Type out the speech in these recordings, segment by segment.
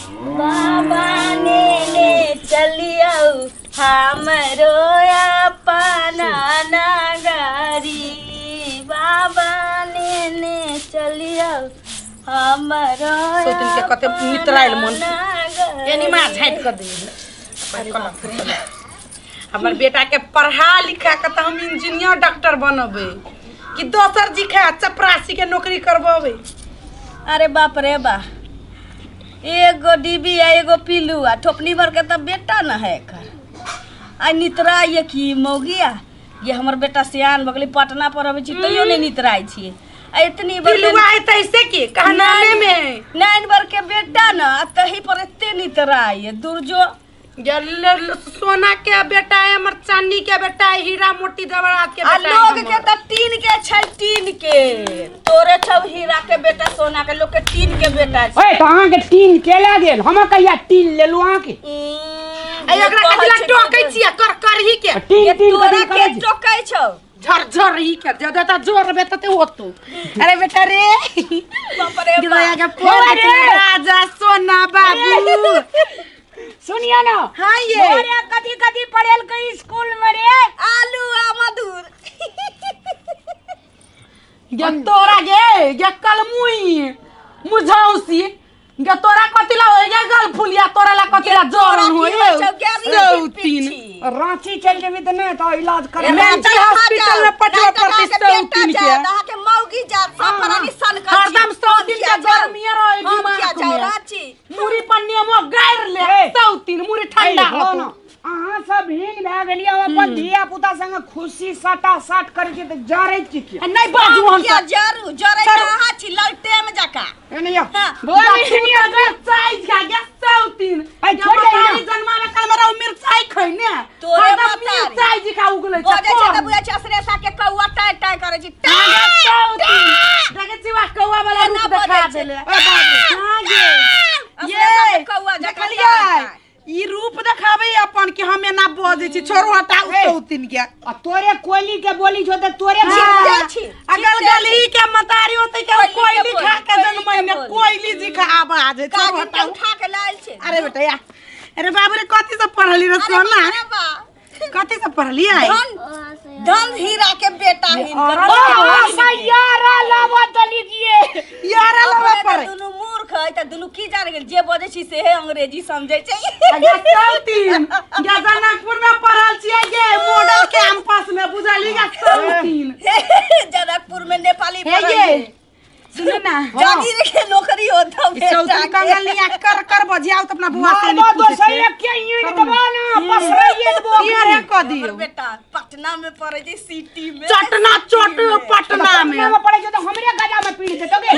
बाबा ने चलियो हमरो अपना नगरी बाबा ने चलियो हमरो सोतिन के कते नितराइल मन एनी मा झाइट कर दे हमर बेटा के पढ़ा लिखा के त हम इंजीनियर डॉक्टर बनबे कि दोसर जी खा चपरासी के नौकरी करबे। अरे बाप रे बा एगो डिबी आ एगो पिल्लू आ ठोपनी भर के तब बेटा न है आ नितरा ये की मौगिया ये हमर बेटा सियान बगली पटना पर अबे छी तइयो नहीं नितराई छी इतनी पिल्लू आए तैसे के कहनाने में 9 बर के बेटा न तही पर एते नितराई दूर जो सोना के बेटा है हमर चांदी के बेटा है हीरा मोती जवाहरात के बेटा लोग के त टीन के छै टीन के तोरे छौ हीरा के बेटा सोना के लोग के टीन के बेटा छै। ओए त अहाँ के टीन केला गेल हम कहिया टीन लेलु अहाँ के ए एकरा कथिला टोकै छिया कर ही के टीन तोरा के टोकै छौ झर ही के ज्यादा त जोर बेतते होतो। अरे बेटा रे बाप रे दिवाया के फोन राजा सोना बाबू सुनिया ना हां ये अरे कदी पढ़ेल के स्कूल में रे आलू आ मधुर गे तोरा गे कलमुई मुझौसी गे तोरा कतिला होय गे गल फुलिया तोरा ला कतिला जोरन होय सौतीन रांची चल जेबी त ने त इलाज करे मेंटल हॉस्पिटल में पटवा पड़ती सौतीन के दहा के मौगी जात सफरानी सन कर हरदम सौतीन के गर्मी रहे दिमाग में रांची मुरी पन्नी में गायर ले सौतीन मुरी ठंडा हो अहाँ सब हिंग भए गेलियै अपन धिया पुता संग खुशी सटा साट करे छी त जरे छी के नहीं बाजू हम क्या जरू जरे कहां छी ललटे में जाका एने या बोली सुनिया मिर्चाई खा गया सौतीन भाई छोड़ दे जन्मा में कल मरा मिर्चाई खइने तोरे मिर्चाई जी खा उगले ओ जे छ त बुझा छ असरेसा के कौआ टाय टाय करे छी देखे छी वा कौआ वाला रूप दिखा देले ए बाबू हां ये कौआ देखलिए ई रूप देखाबे अपन कि हमें ना बजे छी छोरो हटा सौतीन के आ तोरे कोयली के बोली छो त तोरे छी अगल गली के मतारी होते के कोयली खा के जन्म में कोयली जी का आवाज है छोरो हटा उठा के लाल छे। अरे बेटा या अरे बाबू रे कथि से पढ़ली रे सोना कथि से पढ़ली आई धन हीरा के बेटा यारा लावा तली दिए यारा लावा पर दुनु मूर्ख है त दुनु की जान गेल जे बजे छी से अंग्रेजी समझै छै। अगे सौतीन गे जनकपुर में पढ़ल छियै गे मॉडल कैंपस में बुझली गे सौतीन जनकपुर में नेपाली हे पढ़ल गे सुन ना जागीर के नौकरी होता सौतीन कंगलिया कर बजियाओ त अपना बुआ से मां तो सही के ईंट दबाना पसरइए दबो यार क दियो बेटा पटना में पढ़े छै सिटी में चटना चोट पटना में पड़े जो तो हमरे गजा में पीड़ दे तोगे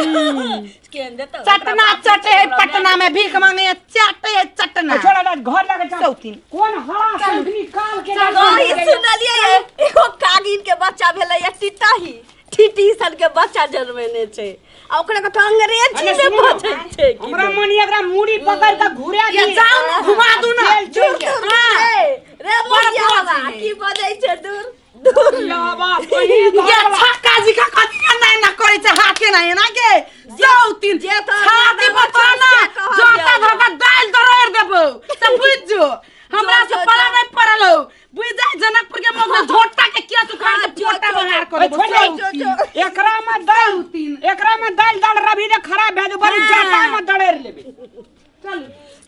केंदे तो चटना चटे पटना में भीख मांगे चाटे चटना छोड़ा घर लगे सौतीन कौन हरा संगनी काल के नहीं सुनलिए एगो कागिन के बच्चा भेलै या टिटाही ठीटी सन के बच्चा जन्मेने छै आ ओकरा के अंग्रेजी में बजै छै हमरा मनी एकरा मुड़ी पकड़ के घुरा ये जाओ ना घुमा दू ना रे मोरिया की बजै छै दूर लावा ये छक्का जी का कथि नहीं ना करे छै हाथे नहीं ना के सौतीन जे तो हाथी बचाना जोता धरका दाल दरोर देबो त बुझ जो हमरा से पड़ा नहीं पड़ल हो बुझ जाए जनकपुर के मुंह में झोटा के किया सुखाड़ के पोटा बहार कर एकरा में दाल दाल रवि ने खराब भे दे बड़ी जाटा में दड़ेर लेबे चल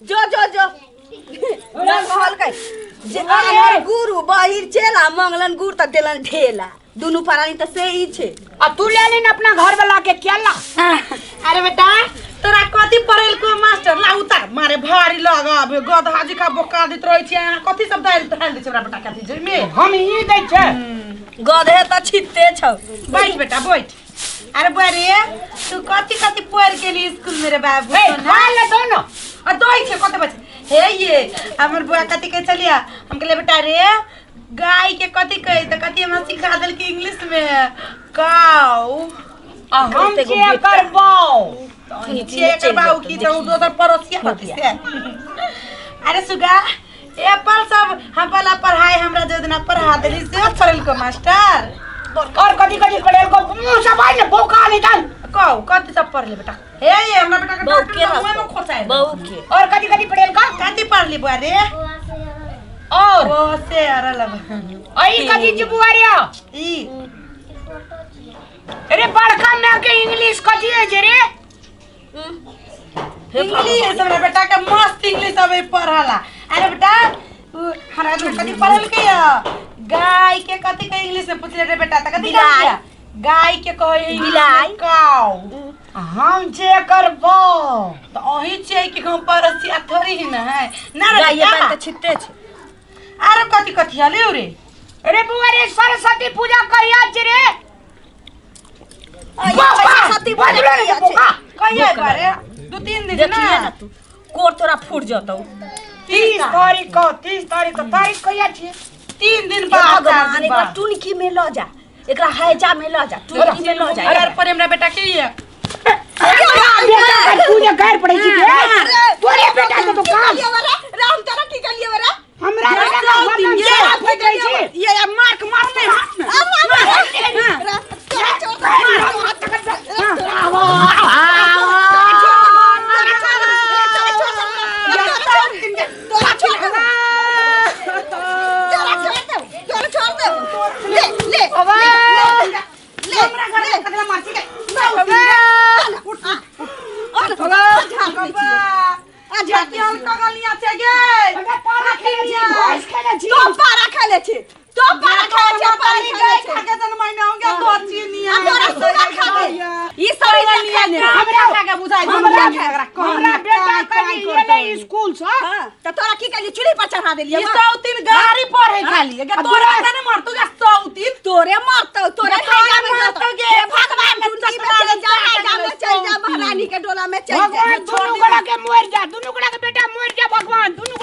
जो ना कहल के जे हमर गुरु बहिर चेला मंगलन गुड़ त देलन ढेला दुनु प्राणी त से ही छे आ तू ले लेन अपना घर वाला के केला अरे बेटा तोरा कथि पढ़ेल को मास्टर ला उतार मारे भारी लगाबे गधा जी का बोका देत रहै छी कथि सब दाल धाल दे छै हमरा बेटा कथि जे में हम ही दे छै गधे त छित्ते छौ बैठ बेटा बैठ अरे बरे तू कथि पढ़ के लिए स्कूल मेरे बाबू खा ले दोनों आ दोई छै कते बचे हे ये हमर बुआ कथि के चलिया हम कहले बेटा रे गाय के कथि कहि त कथि हम सिखा देल के इंग्लिश में काऊ हम के करबाओ छे करबाऊ की तो दोसर पड़ोसिया कथि से अरे सुगा एप्पल सब हम वाला पढ़ाई हमरा जे दिन पढ़ा देली से पढ़ल को मास्टर और कदी कदी पढ़ेल को मुंह से बाहर बोका निकाल कहो कथी सब पढ़ ले बेटा हे ये हमरा बेटा के बहू डॉक्टर के का मुंह में खोसाए बहू के और कदी कदी पढ़ेल का कथी पढ़ ली बुआ रे और ओ से अरे लगा आई कदी जी बुआरिया ई अरे बड़का में के इंग्लिश कदी है जे रे इंग्लिश हमरा बेटा के मस्त इंग्लिश अबे पढ़ाला अरे बेटा हमरा कथी पढ़ल के गाय के कथी के इंग्लिश में पूछ रे बेटा त कथी बिलाई। गाय के कहे बिलाई। काऊ हम जे करबो तो अही छै कि हम परसी अथरी ही ना है ना रे गाय बेटा। पाल त छिट्टे छै आरो कथी कथी आले रे अरे बुआरे सरस्वती पूजा कहिया जे रे सरस्वती पूजा कहिया बारे 2-3 दिन देखिए ना ना तू कोर तोरा फूट जतौ 30 तारीख को तारीख कहिया छी 3 दिन भगवान बाद एकरा टुनकी में ल जा एकरा हैजा में ल जा टुनकी में ल जा अरे पर हमरा बेटा के ये बेटा पूजा कर पड़े छी तोरे बेटा के तो काम राम तेरा की कलिए बरा हमरा बेटा का वतन से फट रही छी ये मार्क मारते हमरा बेटा के स्कूल से तोरा की कलिए चूल्ही पर चढ़ा देलिए ये सौतीन गाड़ी पढ़े खाली अगर तोरा ने मार तू जा सौतीन तोरे मारतो तोरे तोरे मारतो गे भगवान टुनकी में चल जा हैजा में चल जा महारानी के डोला में चल जा भगवान दोनों गड़ा के मर जा दोनों गड़ा के बेटा मर जा भगवान दोनों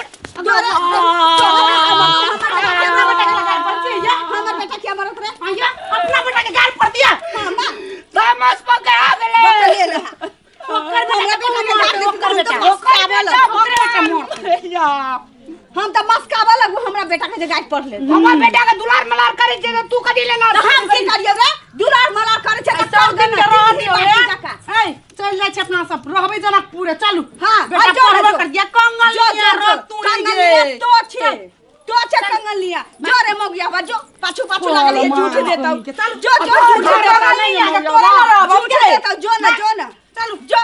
हमर बेटा क्या मरत रे अपना बेटा के गाल पड़ दिया समझ पकड़ा गेले बकले रहा ओकर हमरा बेटा के गाल कर बेटा हम त मस्काबा लगू हमरा बेटा के गाय पढ़ ले हमर बेटा के दुलार मलार करे छे तू कदी लेना तो हम की करियो रे दुलार मलार करे छे त सब दिन रह दियो ए चल जाय छै अपना सब रहबे जनकपुर चलू हां बेटा पढ़बे कर दिया कंगल लिया रो तू कंगलिया तो छे कंगलिया जो रे मोगिया बा जो पाछू पाछू लागलिए झूठ देता जो झूठ देता नहीं है तोरा झूठ देता जो ना चलो जो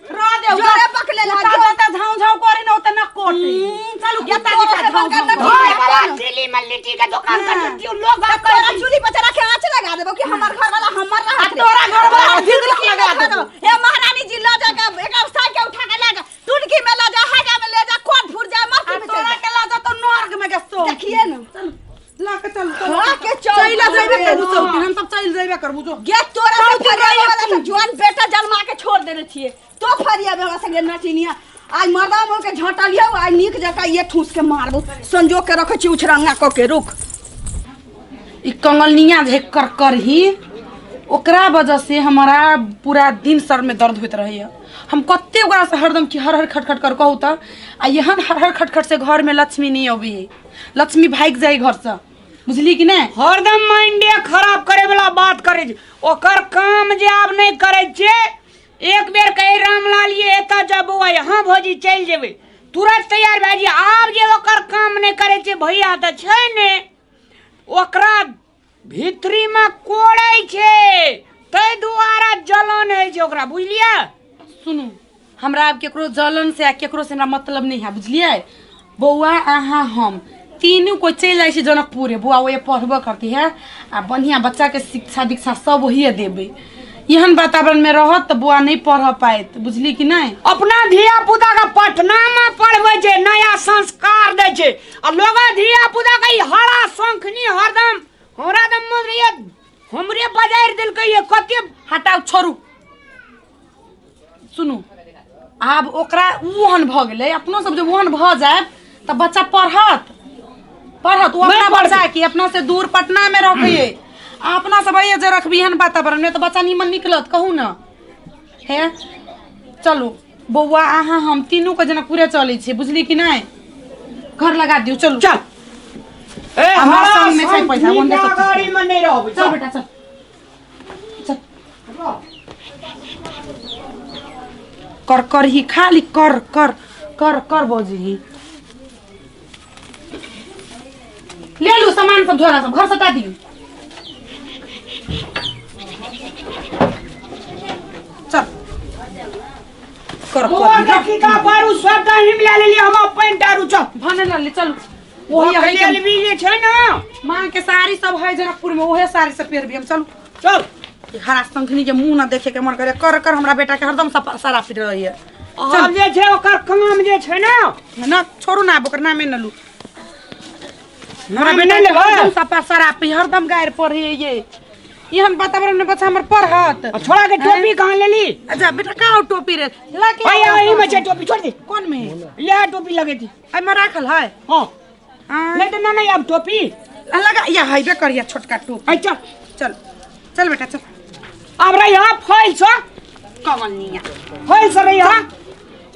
रो दे जो रे पकले ला जो ता झाऊ झाऊ करे न त न कोटे चलू गेता दिखा झाऊ होय वाला दिल्ली में लिट्टी का दुकान कर दियो लोग तोरा चूल्ही पर चढ़ा के आंच लगा देबो कि हमर घर वाला हमर रहा तोरा घर वाला दिल्ली लगा दे हे महारानी जी ला जा के एकरा साई के उठा के ले जा टुनकी में ला जा हैजा में ले जा कोट फूट जा मर तोरा के ला जा तो नर्क में के सो देखिए ना ला के चल ला के चल चल जाइबे करबू सब हम सब चल जाइबे करबू जो गे तोरा से फरिया वाला तो जवान बेटा जन्मा के छोड़ देने छिए तो फरिया में हमरा संगे नटिनिया आज मर्दा मोर के झटलियो आज नीक जका ये ठूस के मारबो संजो के रखे छी उछरंगा क के रुक ई कंगलनिया झेक कर ही ओकरा वजह से हमारा पूरा दिन सर में दर्द होत रही है हम कत्ते ओकरा से हरदम की हर हर खटखट कर कहू त आ यहन हर हर खटखट से घर में लक्ष्मी नहीं अबी है लक्ष्मी भाग जाई घर से बुझली कि नहीं हरदम माइंडे खराब करे वाला बात करे ओकर काम जे आब नहीं करे छे एक बेर कहे रामलाल ये एता जब हां भौजी चल जेबे तुरंत तैयार भए जी आब जे ओकर काम नहीं करे छे भैया त छै ने ओकरा भीतरी में कोड़ै छे तै दुआरा जलन है जे ओकरा बुझलिया सुनू हमरा अब केकरो जलन से आ केकरो से हमरा मतलब नहीं है बुझलिए बौआ अहाँ हम तीनों को चल जाए छी जनकपुर बुआ वो पढ़बो करती है आ बढ़िया बच्चा के शिक्षा दीक्षा सब वही देबे एहन वातावरण में रहत त बुआ नहीं पढ़ पाएत बुझली कि नहीं अपना धिया पुता का पटना में पढ़वे छे नया संस्कार दे छे आ लोग धिया पुता के हरा शंखनी हरदम हमरा दम मरिए हमरे बाजार दिल के ये कते हटाओ छोड़ू सुनू आब ओकरा ओहन भ गेलै अपनो सब जब ओहन भ जाए त बच्चा पढ़त वो अपना बच्चा की अपना से दूर पटना में रखिए अपना सब ये जे रखबी हन वातावरण में तो बच्चा निमन निकलत कहू ना है चलो बौआ अहाँ हम तीनों के जनकपुरे चले छे बुझली कि नहीं घर लगा दियो चलो चल ए हमारा संग में छै पैसा गाड़ी में नहीं रहबे चल बेटा चल चल कर कर ही खाली कर कर कर कर बोजी ले लू सामान सब झोला सब घर सटा दियो चल कर वो कर देखी का बारू सब का हिमला ले लिया हम पैंट दारू चल भने ले चल वो वही है ले भी ये छै ना मां के साड़ी सब है जनकपुर में ओहे साड़ी से पेर भी हम चल चल हरा संखनी के मुंह ना देखे के मन करे कर कर हमरा बेटा के हरदम सारा पीट रही है अब जे छै ओकर काम जे छै ना ना छोड़ू ना ओकर नामे न लू हमरा नाम बेटा नहीं के लेबै? हरदम सपा सारा पी हरदम गायर पर है ये हम वातावरण में बच्चा हमर पढ़त छोड़ा के टोपी कहां ले ली अच्छा बेटा का टोपी रे ला के भाई यही में छै टोपी छोड़ दे कौन में ले टोपी लगे थी आई में राखल है हां आ, नहीं तो नहीं अब टोपी लगा या हाईवे करिया छोटका टोपी आई चल चल चल बेटा चल अब रे यहां फाइल छ कवनिया फाइल से रे यहां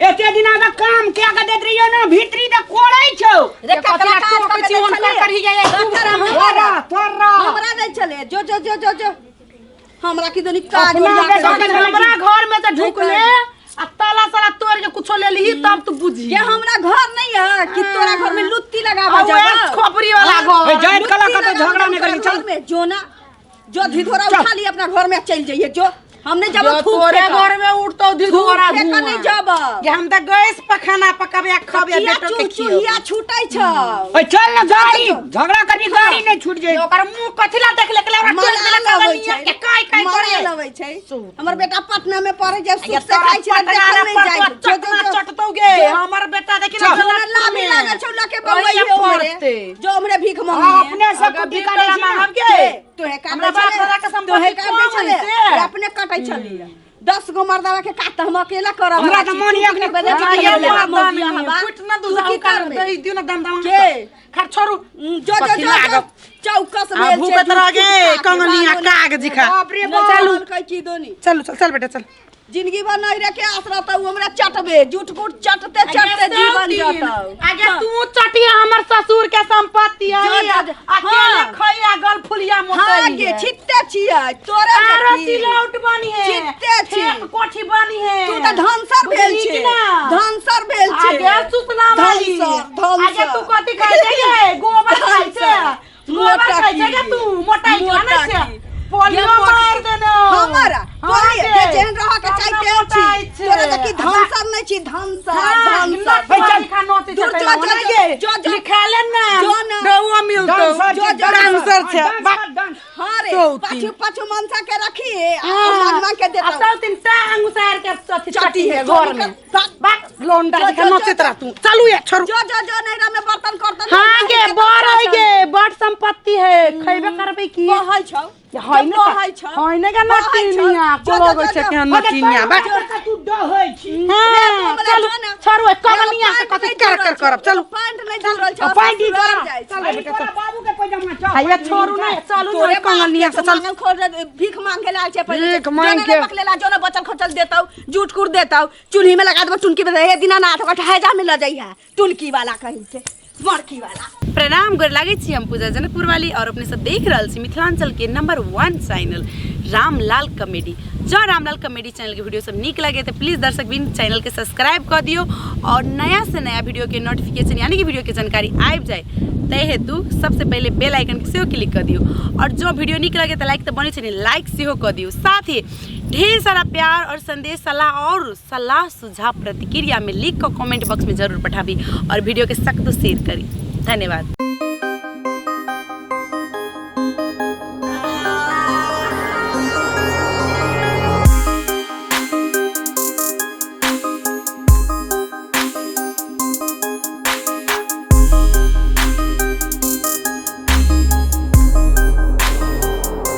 एते दिना का काम क्या कर देत रहियो ना भीतरी त कोड़ै छौ रे ककरा काज कर छी उन कर ही जाए तोरा हमरा नहीं चले जो जो जो जो जो हमरा की दनी काज अपना हो बेटा के जाके हमरा घर में तो ढुकले आ ताला साला तोड़ के कुछो ले ली तब तू बुझी ये हमरा घर नहीं है कि तोरा घर में लुत्ती लगावा अब जाबा एक खोपड़ी वाला ए, घर जाइत कला का तो झगड़ा लुत्ती निकली लगावा चल घर में जो ना जो धिधोरा चल। उठा ली अपना घर में चल जाइए जो हमने जब जो तोरे घर में उठतो धिधोरा फेंका नहीं जाबा ये हम त गैस पखाना पकाबे खबे बेटो के खियो चुहिया छूटै छ ए चल ना गाड़ी झगड़ा करबी गाड़ी नहीं छूट जाए ओकर मुंह कथिला देख ले ओकरा टोल देला कवनिया के काई काई करे लबै छै हमर बेटा पटना में पढ़े जब ये सुख से खाइ छै पटना देखल नहीं जाय जो चटना जो चटतो गे हमर बेटा देखि ना जो लामी लागल छौ लके बवैये पड़ते जो हमरे भीख मांगी अपने सब को ठिकाने ठिकाना से मांगब के तोहे काटे हमरा बाप दादा के संपत्ति तोहे काटे कौन चले से? अपने काटे चली 10 गो मर्दावा के काट हम अकेला करब हमरा तो मन एक ने कुटना दूसरा कर दे दियो ना दम दम के खर छोरू जो जो जो चौकस आ भूखत रह गे कंगलिया काग जिखा बाप रे बाप। चलू कह की दोनी चल चल बेटा चल जिंदगी भर नहीं रखे आसरा तो हमरा चटबे झूठ कूट चटते चटते जीवन जाता आगे तू चटिया हमर ससुर के संपत्ति है जो, जो, जो। अकेले हाँ। खइया गल फुलिया हां मोटई गे छित्ते छिया तोरे आरो देखी। सिलौट बनी है छित्ते छी। ठेक कोठी बनी है तू तो धनसर भेल बुझली छे कि ना? धनसर भेल छे आगे सुतना वाली धनसर आगे तू कथि खाइ छे गोबर खाइ छे गोबर मोटा खाइ छे की। के तू मोटाई मोटा खाने छे की। पोलियो ये मोटा मार की। देनो हमारा बोलिए हाँ जे जेहन रह के चाहते छी तोरे देखी धनसर नहीं छी धनसर धनसर भाई चल खानो ते दूर चल जो, जो, गे जो, जो। लिखा ले ना जो ना। रहुआ मिलतो डांसर जो, जो, डांसर छे हां रे चौथी। पाछू पाछू मनसा के रखी मांग के देता अब तीन टांग उसार के चटी चटी है घर में बाक लोंडा जो, दिखा जो, नोचे जो, तरा तू चलू ये छोड़ जो जो जो नैरा में बर्तन करतन हां गे बड़ है गे बड़ संपत्ति है खइबे करबे की कहै छौ हाय ने हाय ने का नटिनिया कोलो छे के नटिनिया बा तू डहै छी हां चल छोड़ू कमनिया से कथि कर करब चलू पैंट नहीं धल रहल छौ पैंट ही ससुराल जा जाइ छै। चल बेटा बाबू के पैजामा चल हाय छोड़ू ना चलू तोरे ना कमनिया से चल मांगल खोज भीख मांगे ला छै पहिले भीख मांग के। पकलेला जो ना बचल खोचल देतौ जूट कुट देतौ चूल्ही में लगा देबो टुनकी में हे दीनानाथ ओकरा ठहेजा में ल जाइहा टुनकी वाला कहि छै मड़की वाला प्रणाम गोर लागै छी हम पूजा जनकपुर वाली और अपने सब देख रहल छी मिथिलांचल के नंबर 1 चैनल रामलाल कॉमेडी। जो रामलाल कॉमेडी चैनल के वीडियो सब नीक लगे तो प्लीज दर्शक बिन चैनल के सब्सक्राइब कर दियो और नया से नया वीडियो के नोटिफिकेशन यानी कि वीडियो के जानकारी आबि जाए तय हेतु सबसे पहले बेल आइकन के सेहो क्लिक कर दियो और जो वीडियो नीक लगे तो लाइक तो बने छे लाइक सेहो कर दियो। साथ ही ढेर सारा प्यार और संदेश सलाह सुझाव प्रतिक्रिया में लिख कर कमेंट बॉक्स में जरूर पठाबी और वीडियो के सख्त शेयर करी। धन्यवाद।